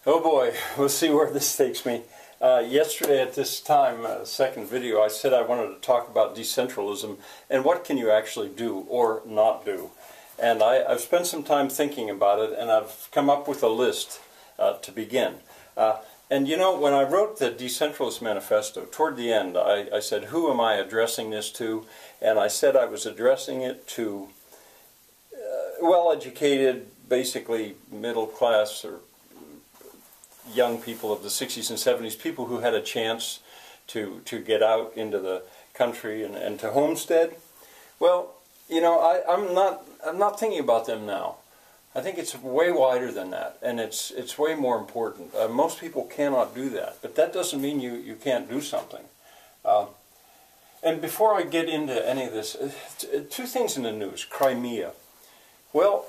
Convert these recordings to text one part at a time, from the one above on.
Oh boy, we'll see where this takes me. Yesterday at this time, second video, I said I wanted to talk about decentralism and what can you actually do or not do. And I've spent some time thinking about it, and I've come up with a list to begin. And you know, when I wrote the Decentralist Manifesto, toward the end, I said, who am I addressing this to? And I said I was addressing it to well-educated, basically middle-class or young people of the 60s and 70s, people who had a chance to get out into the country and to homestead. Well, you know, I'm not thinking about them now. I think it's way wider than that, and it's way more important. Most people cannot do that, but that doesn't mean you can't do something. And before I get into any of this, two things in the news. Crimea. Well,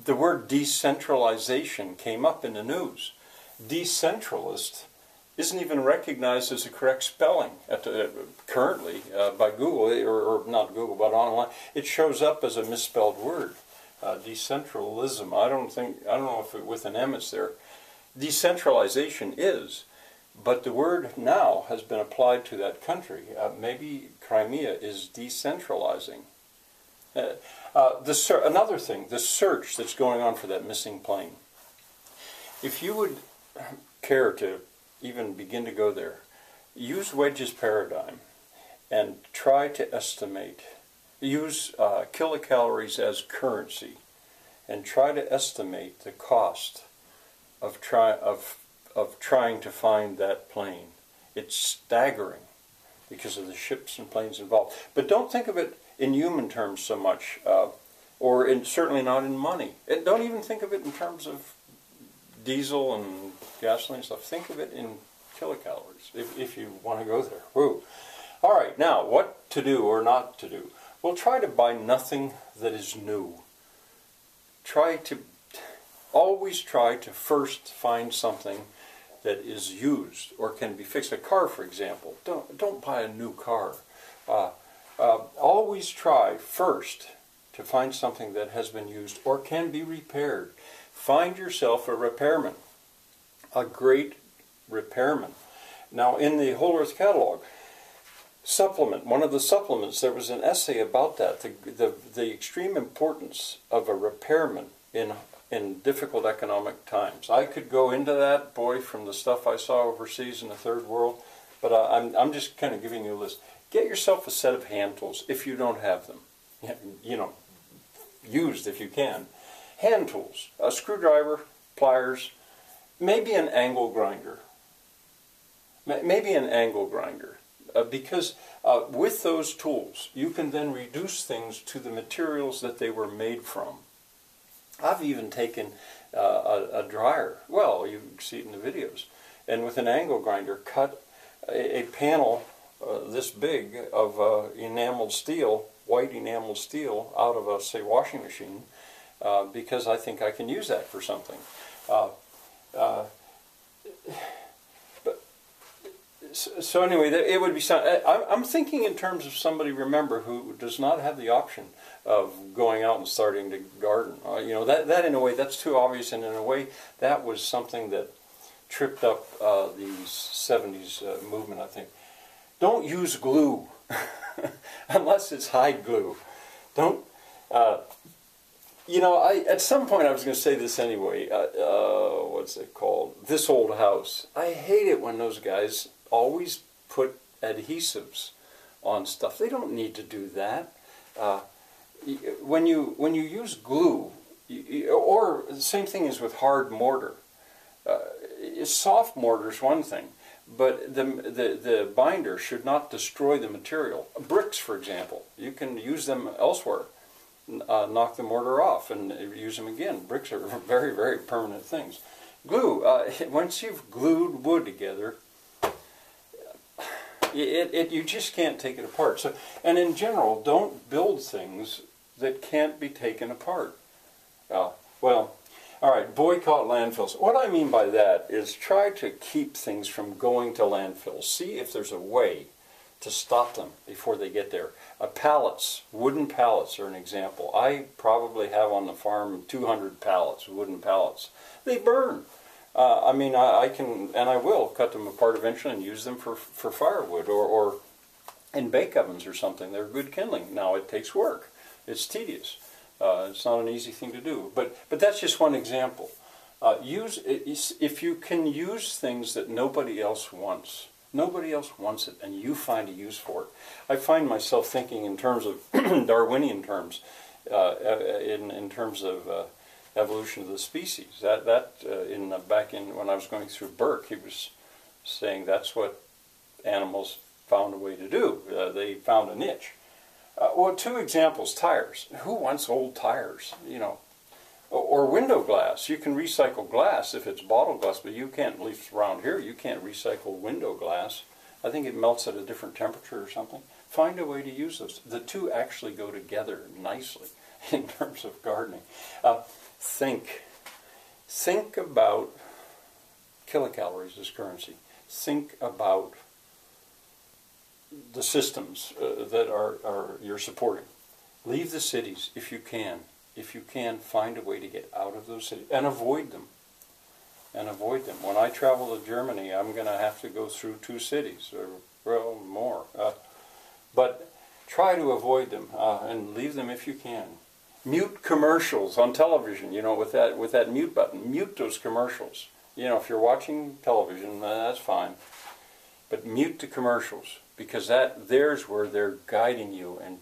the word decentralization came up in the news. Decentralist isn't even recognized as a correct spelling currently by Google, or not Google, but online. It shows up as a misspelled word. Decentralism. I don't know if with an M it's there. Decentralization is, but the word now has been applied to that country. Maybe Crimea is decentralizing. Another thing, the search that's going on for that missing plane. If you would care to even begin to go there, use Wedge's paradigm and try to estimate. Use kilocalories as currency and try to estimate the cost of trying to find that plane. It's staggering because of the ships and planes involved. But don't think of it in human terms so much, or certainly not in money. Don't even think of it in terms of diesel and gasoline stuff. Think of it in kilocalories if you want to go there. Woo. All right, now what to do or not to do? Well, try to buy nothing that is new. Always try to first find something that is used or can be fixed. A car, for example. Don't buy a new car. Always try first to find something that has been used or can be repaired. Find yourself a repairman, a great repairman. Now, in the Whole Earth Catalog supplement, one of the supplements, there was an essay about that, the extreme importance of a repairman in difficult economic times. I could go into that, boy, from the stuff I saw overseas in the third world, but I'm just kind of giving you a list. Get yourself a set of hand tools if you don't have them. You know, used if you can. Hand tools, a screwdriver, pliers, maybe an angle grinder. Maybe an angle grinder. Because with those tools, you can then reduce things to the materials that they were made from. I've even taken a dryer, well, you can see it in the videos, and with an angle grinder cut a panel this big of enameled steel, white enameled steel, out of a, say, washing machine, because I think I can use that for something. So anyway, it would be something. I'm thinking in terms of somebody, remember, who does not have the option of going out and starting to garden. You know, that in a way, that's too obvious, and in a way, that was something that tripped up the 70s movement, I think. Don't use glue, unless it's hide glue. Don't, you know, at some point I was going to say this anyway, what's it called? This Old House. I hate it when those guys always put adhesives on stuff. They don't need to do that. When you use glue, or the same thing is with hard mortar. Soft mortar is one thing, but the binder should not destroy the material. Bricks, for example, you can use them elsewhere. Knock the mortar off and use them again. Bricks are very, very permanent things. Glue, once you've glued wood together, you just can't take it apart. So, and in general, don't build things that can't be taken apart. Well, all right, boycott landfills. What I mean by that is try to keep things from going to landfills. See if there's a way to stop them before they get there. Pallets, wooden pallets are an example. I probably have on the farm 200 pallets, wooden pallets. They burn. I mean, I can, and I will, cut them apart eventually and use them for firewood or in bake ovens or something. They're good kindling. Now, it takes work. It's tedious. It's not an easy thing to do. But that's just one example. If you can use things that nobody else wants. Nobody else wants it, and you find a use for it. I find myself thinking in terms of Darwinian terms, in terms of evolution of the species. Back in when I was going through Burke, he was saying that's what animals found a way to do. They found a niche. Well, two examples: tires. Who wants old tires? You know, or window glass. You can recycle glass if it's bottle glass, but you can't, at least around here, you can't recycle window glass. I think it melts at a different temperature or something. Find a way to use those. The two actually go together nicely in terms of gardening. Think about kilocalories as currency. Think about the systems that you're supporting. Leave the cities if you can. If you can, find a way to get out of those cities and avoid them. When I travel to Germany, I'm going to have to go through 2 cities, or well, more. But try to avoid them and leave them if you can. Mute commercials on television. You know, with that mute button, mute those commercials. You know, if you're watching television, that's fine. But mute the commercials, because there's where they're guiding you and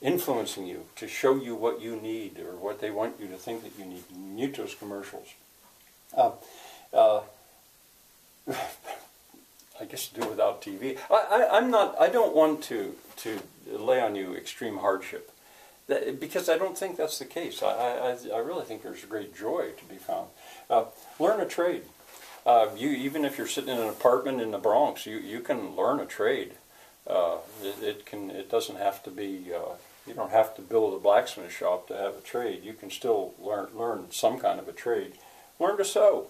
influencing you to show you what you need or what they want you to think that you need. Mute those commercials. I guess do without TV. I don't want to lay on you extreme hardship, because I don't think that's the case. I really think there's a great joy to be found. Learn a trade. Even if you're sitting in an apartment in the Bronx, you can learn a trade. It doesn't have to be. You don't have to build a blacksmith shop to have a trade. You can still learn some kind of a trade. Learn to sew.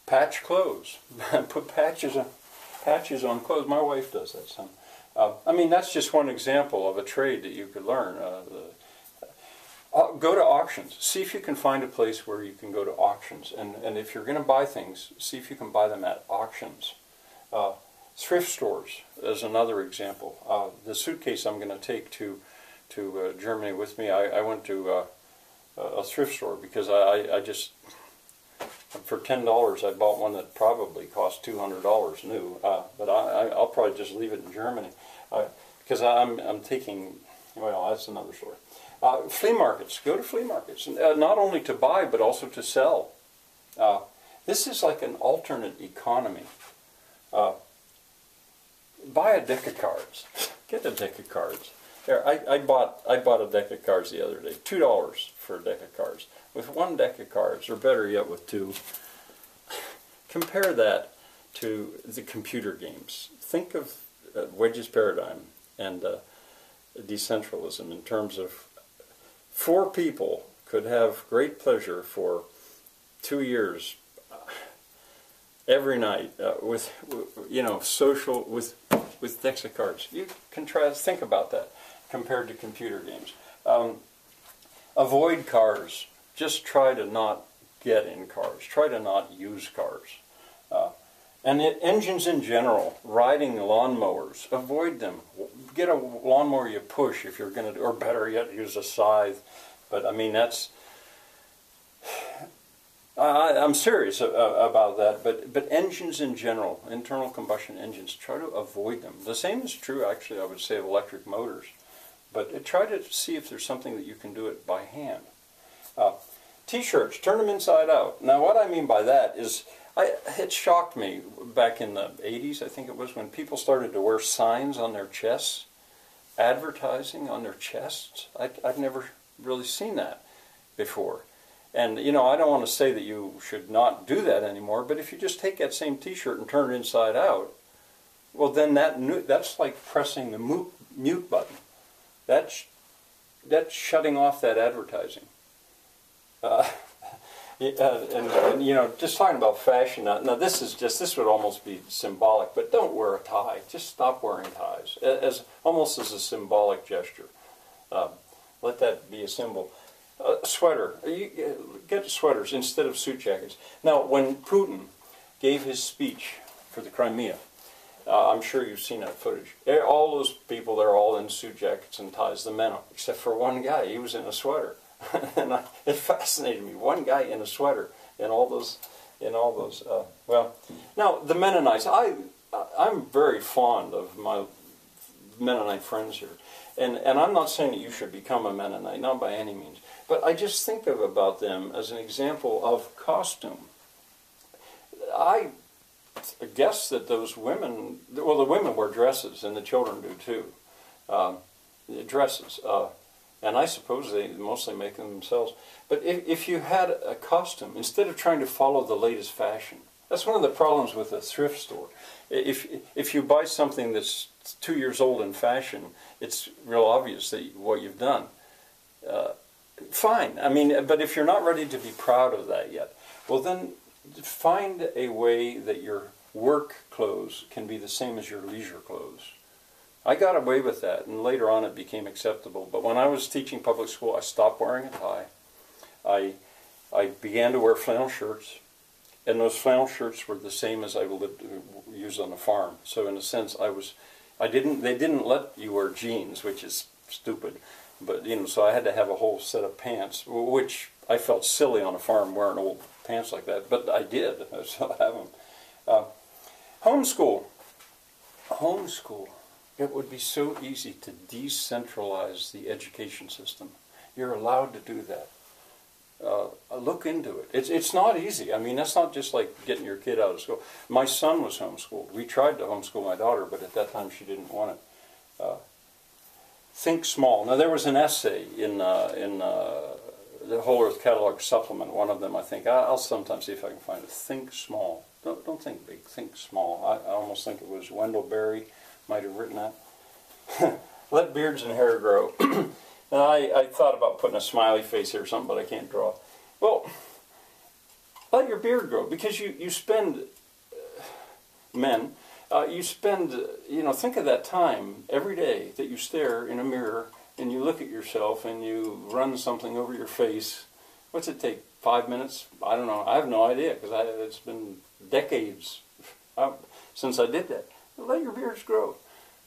Patch clothes. Put patches on clothes. My wife does that some. I mean, that's just one example of a trade that you could learn. Go to auctions. See if you can find a place where you can go to auctions. And if you're going to buy things, see if you can buy them at auctions. Thrift stores is another example. The suitcase I'm going to take to Germany with me, I went to a thrift store because I just, for $10 I bought one that probably cost $200 new, but I'll probably just leave it in Germany because I'm taking, well, that's another story. Flea markets. Go to flea markets, not only to buy but also to sell. This is like an alternate economy. Buy a deck of cards. Get a deck of cards. There, I bought a deck of cards the other day. $2 for a deck of cards. With one deck of cards, or better yet, with 2. Compare that to the computer games. Think of Wedge's paradigm and decentralism in terms of 4 people could have great pleasure for 2 years every night with social with decks of cards. You can try to think about that compared to computer games. Avoid cars. Just try to not get in cars. Try to not use cars. Engines in general, riding lawnmowers, avoid them. Get a lawnmower you push if you're going to, or better yet, use a scythe. But I mean, that's, I'm serious about that. But engines in general, internal combustion engines, try to avoid them. The same is true, actually, I would say, of electric motors. But try to see if there's something that you can do it by hand. T-shirts, turn them inside out. Now, what I mean by that is, it shocked me back in the 80s, I think it was, when people started to wear signs on their chests, advertising on their chests. I'd never really seen that before. And, you know, I don't want to say that you should not do that anymore, but if you just take that same T-shirt and turn it inside out, well, then that's like pressing the mute button. That's shutting off that advertising. And you know, just talking about fashion. Now this would almost be symbolic, but don't wear a tie. Just stop wearing ties, almost as a symbolic gesture. Let that be a symbol. A sweater. You get sweaters instead of suit jackets. Now, when Putin gave his speech for the Crimea, I'm sure you've seen that footage. All those people, they're all in suit jackets and ties, the men, except for one guy. He was in a sweater. And it fascinated me. One guy in a sweater in all those, well, now the Mennonites, I'm very fond of my Mennonite friends here. And I'm not saying that you should become a Mennonite, not by any means. But I just think about them as an example of costume. I guess that those women, well, the women wear dresses, and the children do too. Dresses. And I suppose they mostly make them themselves. But if you had a costume, instead of trying to follow the latest fashion, that's one of the problems with a thrift store. If you buy something that's 2 years old in fashion, it's real obvious that what you've done. Fine. I mean, but if you're not ready to be proud of that yet, well then find a way that your work clothes can be the same as your leisure clothes. I got away with that, and later on it became acceptable. But when I was teaching public school, I stopped wearing a tie. I began to wear flannel shirts, and those flannel shirts were the same as I used on the farm. So in a sense, they didn't let you wear jeans, which is stupid. But so I had to have a whole set of pants, which I felt silly on a farm wearing old pants like that. But I did. I still have them. Homeschool. It would be so easy to decentralize the education system. You're allowed to do that. Look into it. It's not easy. I mean, that's not just like getting your kid out of school. My son was homeschooled. We tried to homeschool my daughter, but at that time she didn't want it. Think small. Now, there was an essay in the Whole Earth Catalog supplement, one of them, I think. I'll sometime see if I can find it. Think small. Don't think big. Think small. I almost think it was Wendell Berry might have written that. Let beards and hair grow. And I thought about putting a smiley face here or something, but I can't draw. Well, let your beard grow, because you spend, men, you spend, think of that time every day that you stare in a mirror and you look at yourself and you run something over your face. What's it take, 5 minutes? I don't know. I have no idea, because it's been decades since I did that. Let your beards grow.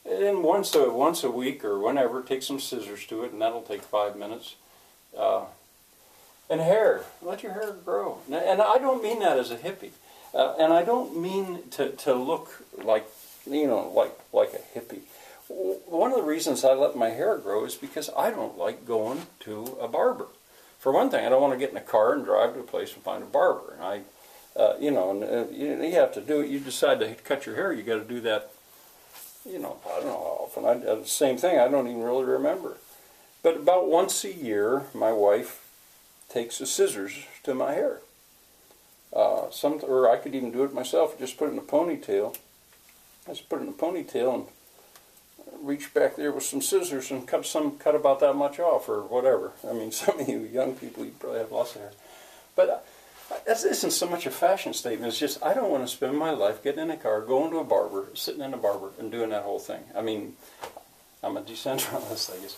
And once a week or whenever, take some scissors to it, and that'll take 5 minutes. And hair, let your hair grow. And I don't mean that as a hippie, and I don't mean to look like like a hippie. One of the reasons I let my hair grow is because I don't like going to a barber. For one thing, I don't want to get in a car and drive to a place and find a barber. And you have to do it. You decide to cut your hair, you got to do that. I don't know how often. The same thing, I don't even really remember. But about once a year, my wife takes the scissors to my hair. Or I could even do it myself, just put it in a ponytail. I just put it in a ponytail and reach back there with some scissors and cut about that much off, or whatever. I mean, some of you young people, you probably have lots of hair. But this isn't so much a fashion statement. It's just I don't want to spend my life getting in a car, going to a barber, sitting in a barber, and doing that whole thing. I mean, I'm a decentralist, I guess.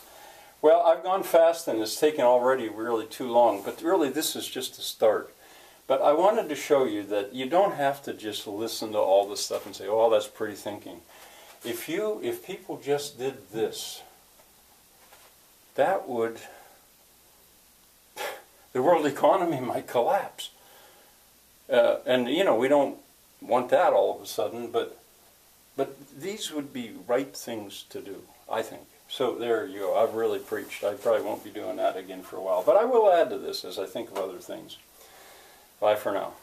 Well, I've gone fast, and it's taken already really too long. But really, this is just a start. But I wanted to show you that you don't have to just listen to all this stuff and say, "Oh, that's pretty thinking." If people just did this, that would, the world economy might collapse. And we don't want that all of a sudden, but these would be right things to do, I think. So there you go. I've really preached. I probably won't be doing that again for a while, but I will add to this as I think of other things. Bye for now.